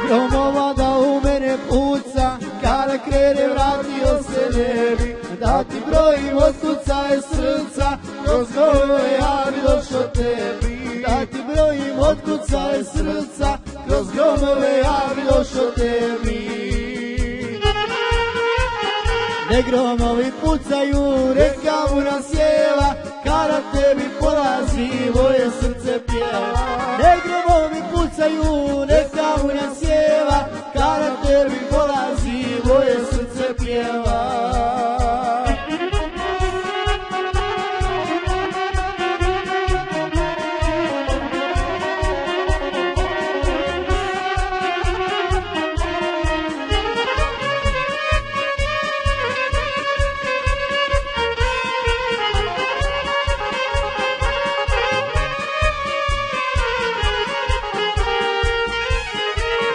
gromova da u mene puca, kada krene vratio se ne bi, da ti brojim od kucaje srca, kroz gromove ja bi došao tebi. Da ti brojim od kucaje srca, kroz gromove ja bi došao tebi. Ne gromovi pucaju, reka mu nam sjeva, kada tebi polazi moje srce pjeva. Ne gromovi pucaju, neka mu nam sjeva, kada tebi polazi moje srce pjeva.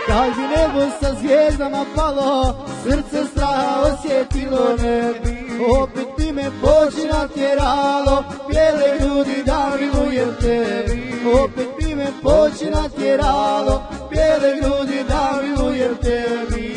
Kad bi nebo sa zvijezdama palo, srce straha osjetilo ne bi. Opet bi me poći natjeralo, bijele grudi da milujem tebi. Opet bi me poći natjeralo, bijele grudi da milujem tebi.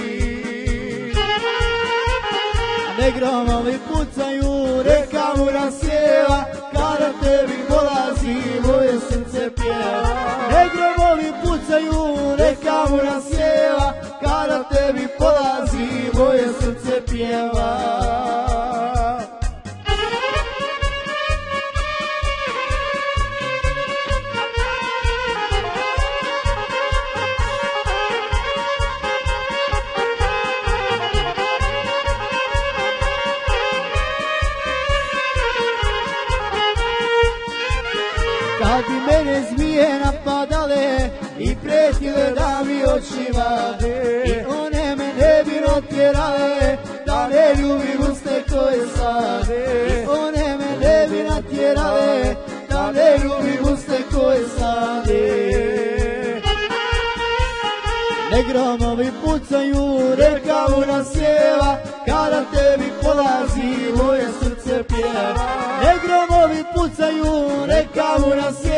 Ne gromovi pucaju, reka mu rasjeva, kada tebi polazi moje srce pjeva. Ne gromovi pucaju, reka mu rasjeva, kada tebi polazi moje srce pjeva. Kad bi mene zmije napadale i pretile da mi oči vade, i one me ne bi natjerale da ne ljubim usne koje sade. I one me ne bi natjerale da ne ljubim usne koje sade. Ne gromovi pucaju, reka mu nam sjeva, kada tebi polazi moje srce pjeva. Ne gromovi pucaju, reka mu nam sjeva,